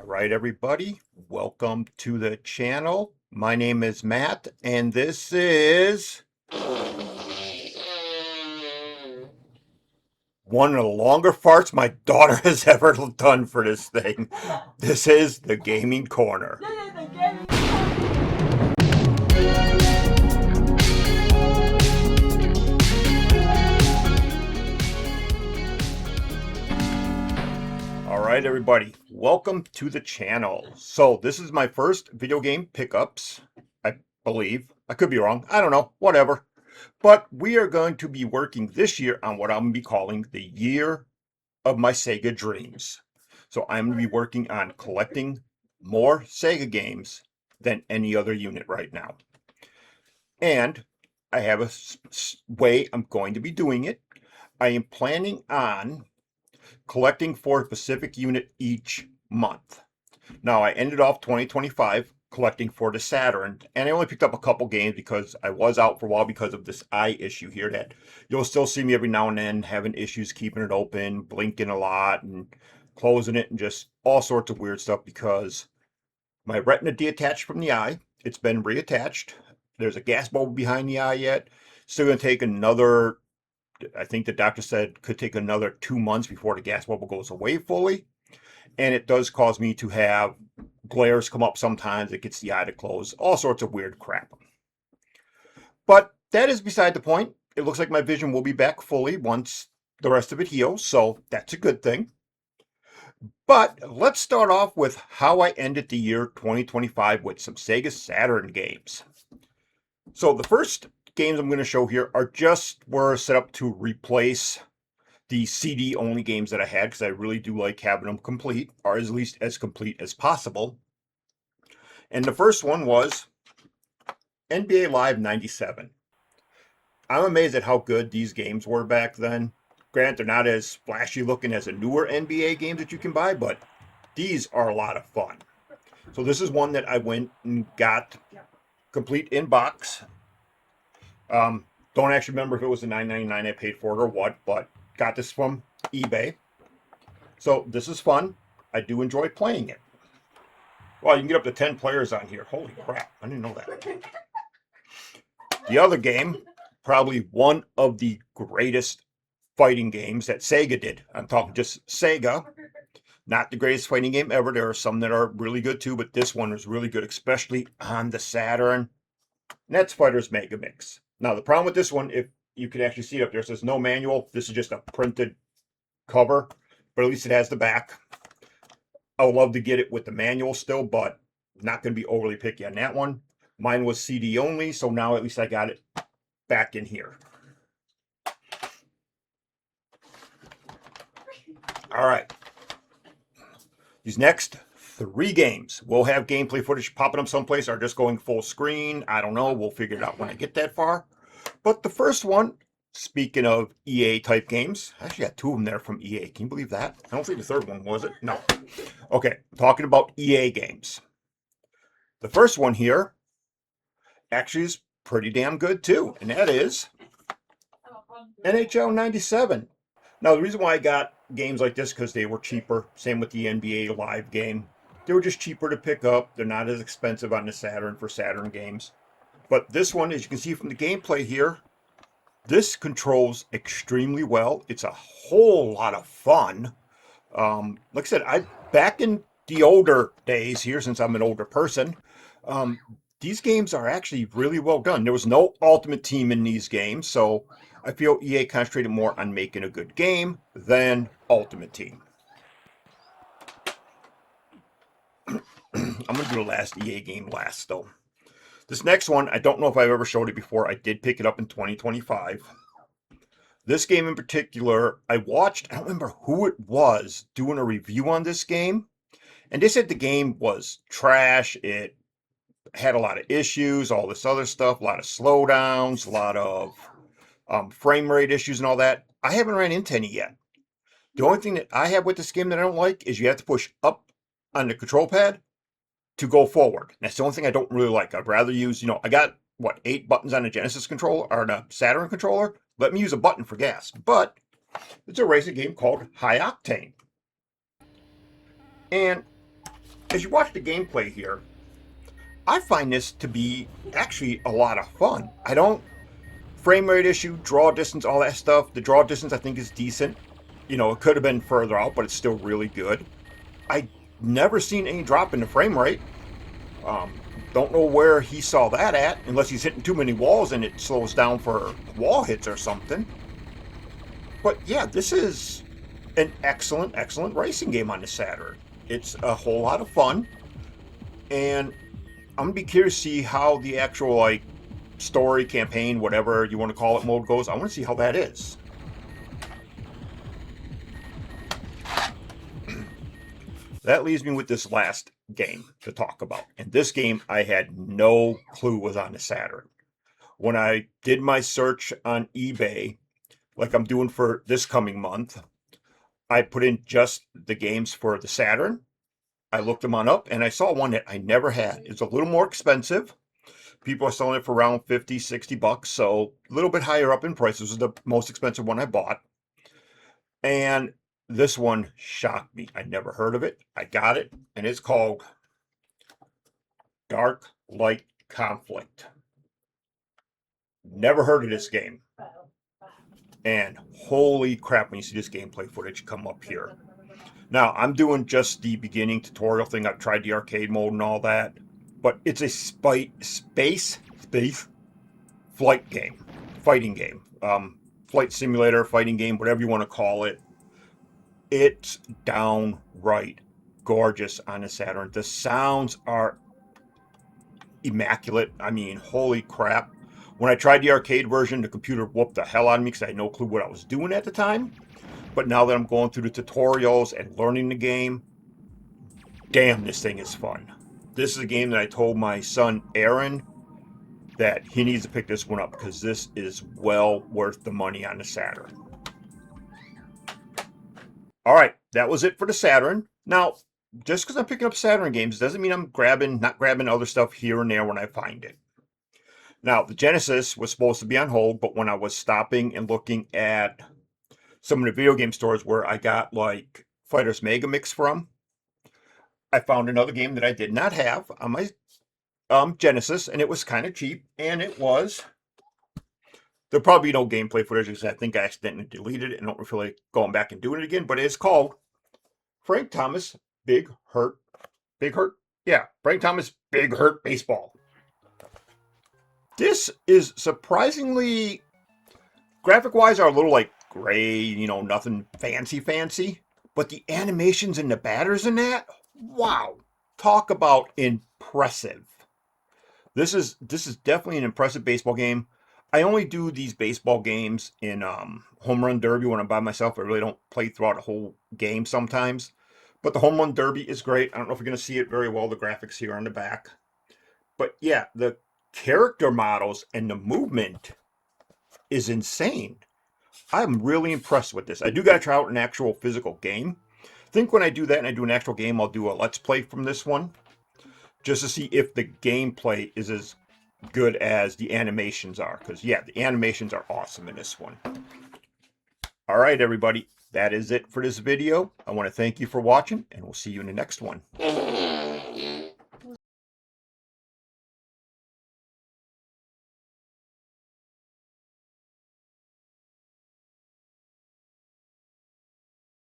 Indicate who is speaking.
Speaker 1: All right, everybody, welcome to the channel. My name is Matt, and this is one of the longer farts my daughter has ever done for this thing. This is the Gaming Corner. All right, everybody, welcome to the channel. So this is my first video game pickups, I believe. I could be wrong. I don't know. Whatever. But we are going to be working this year on what I'm going to be calling the year of my Sega Dreams. So I'm going to be working on collecting more Sega games than any other unit right now. And I have a way I'm going to be doing it. I am planning on collecting for a specific unit each month. Now, I ended off 2025 collecting for the Saturn, and I only picked up a couple games because I was out for a while because of this eye issue here that you'll still see me every now and then having issues keeping it open, blinking a lot and closing it and just all sorts of weird stuff because my retina detached from the eye. It's been reattached. There's a gas bulb behind the eye yet. Still going to take another, I think the doctor said could take another 2 months before the gas bubble goes away fully. And it does cause me to have glares come up sometimes. It gets the eye to close, all sorts of weird crap. But that is beside the point. It looks like my vision will be back fully once the rest of it heals, so that's a good thing. But let's start off with how I ended the year 2025 with some Sega Saturn games. So the first games I'm going to show here were set up to replace the CD only games that I had because I really do like having them complete, or at least as complete as possible. And the first one was NBA Live 97. I'm amazed at how good these games were back then. Granted, they're not as flashy looking as the newer NBA games that you can buy, but these are a lot of fun. So this is one that I went and got complete in box. Don't actually remember if it was the $9.99 I paid for it or what, but got this from eBay. So this is fun. I do enjoy playing it. Well, you can get up to 10 players on here. Holy crap, I didn't know that. The other game, probably one of the greatest fighting games that Sega did. I'm talking just Sega. Not the greatest fighting game ever. There are some that are really good too, but this one was really good, especially on the Saturn. And that's Fighters Mega Mix. Now, the problem with this one, if you can actually see it up there, it says no manual. This is just a printed cover, but at least it has the back. I would love to get it with the manual still, but not going to be overly picky on that one. Mine was CD only, so now at least I got it back in here. All right. These next 3 games will have gameplay footage popping up someplace or just going full screen. I don't know. We'll figure it out when I get that far. But the first one, speaking of EA type games, I actually got 2 of them there from EA. Can you believe that? I don't think the third one was it. No. Okay, talking about EA games. The first one here actually is pretty damn good too, and that is NHL 97. Now, the reason why I got games like this because they were cheaper. Same with the NBA Live game. They were just cheaper to pick up. They're not as expensive on the Saturn for Saturn games. But this one, as you can see from the gameplay here, this controls extremely well. It's a whole lot of fun. Like I said, back in the older days here, since I'm an older person, these games are actually really well done. There was no Ultimate Team in these games, so I feel EA concentrated more on making a good game than Ultimate Team. I'm going to do the last EA game last, though. This next one, I don't know if I've ever showed it before. I did pick it up in 2025. This game in particular, I watched, I don't remember who it was doing a review on this game. And they said the game was trash. It had a lot of issues, all this other stuff, a lot of slowdowns, a lot of frame rate issues and all that. I haven't ran into any yet. The only thing that I have with this game that I don't like is you have to push up on the control pad to go forward. That's the only thing I don't really like. I'd rather use, I got, 8 buttons on the Genesis controller, or the Saturn controller. Let me use a button for gas. But it's a racing game called High Octane. And as you watch the gameplay here, I find this to be actually a lot of fun. I don't frame rate issue, draw distance, all that stuff. The draw distance I think is decent. You know, it could have been further out, but it's still really good. I never seen any drop in the frame rate. Don't know where he saw that at, unless he's hitting too many walls and it slows down for wall hits or something. But yeah, this is an excellent, excellent racing game on the Saturn. It's a whole lot of fun, and I'm gonna be curious to see how the actual like story, campaign, whatever you want to call it, mode goes. I want to see how that is. That leaves me with this last game to talk about. And this game I had no clue was on the Saturn. When I did my search on eBay, like I'm doing for this coming month, I put in just the games for the Saturn. I looked them on up and I saw one that I never had. It's a little more expensive. People are selling it for around 50, 60 bucks. So a little bit higher up in price. This is the most expensive one I bought. And this one shocked me. I never heard of it. I got it, and it's called Dark Light Conflict. Never heard of this game. And holy crap, when you see this gameplay footage come up here. Now, I'm doing just the beginning tutorial thing. I've tried the arcade mode and all that. But it's a space flight game. Fighting game. Flight simulator, fighting game, whatever you want to call it. It's downright gorgeous on the Saturn. The sounds are immaculate. I mean, holy crap. When I tried the arcade version, the computer whooped the hell out of me because I had no clue what I was doing at the time. But now that I'm going through the tutorials and learning the game, damn, this thing is fun. This is a game that I told my son, Aaron, that he needs to pick this one up because this is well worth the money on the Saturn. All right, that was it for the Saturn. Now, just because I'm picking up Saturn games doesn't mean I'm not grabbing other stuff here and there when I find it. Now, the Genesis was supposed to be on hold, but when I was stopping and looking at some of the video game stores where I got like Fighters Mega Mix from, I found another game that I did not have on my Genesis, and it was kind of cheap, and it was... There'll probably be no gameplay footage because I think I accidentally deleted it and don't feel like going back and doing it again. But it's called Frank Thomas Big Hurt? Yeah, Frank Thomas Big Hurt Baseball. This is surprisingly, graphic-wise, are a little like gray, you know, nothing fancy. But the animations and the batters in that, wow, talk about impressive. This is definitely an impressive baseball game. I only do these baseball games in Home Run Derby when I'm by myself. I really don't play throughout a whole game sometimes. But the Home Run Derby is great. I don't know if you're going to see it very well, the graphics here on the back. But yeah, the character models and the movement is insane. I'm really impressed with this. I do got to try out an actual physical game. I think when I do that and I do an actual game, I'll do a Let's Play from this one. Just to see if the gameplay is as good as the animations are, because yeah, the animations are awesome in this one. All right, everybody, that is it for this video. I want to thank you for watching, and we'll see you in the next one.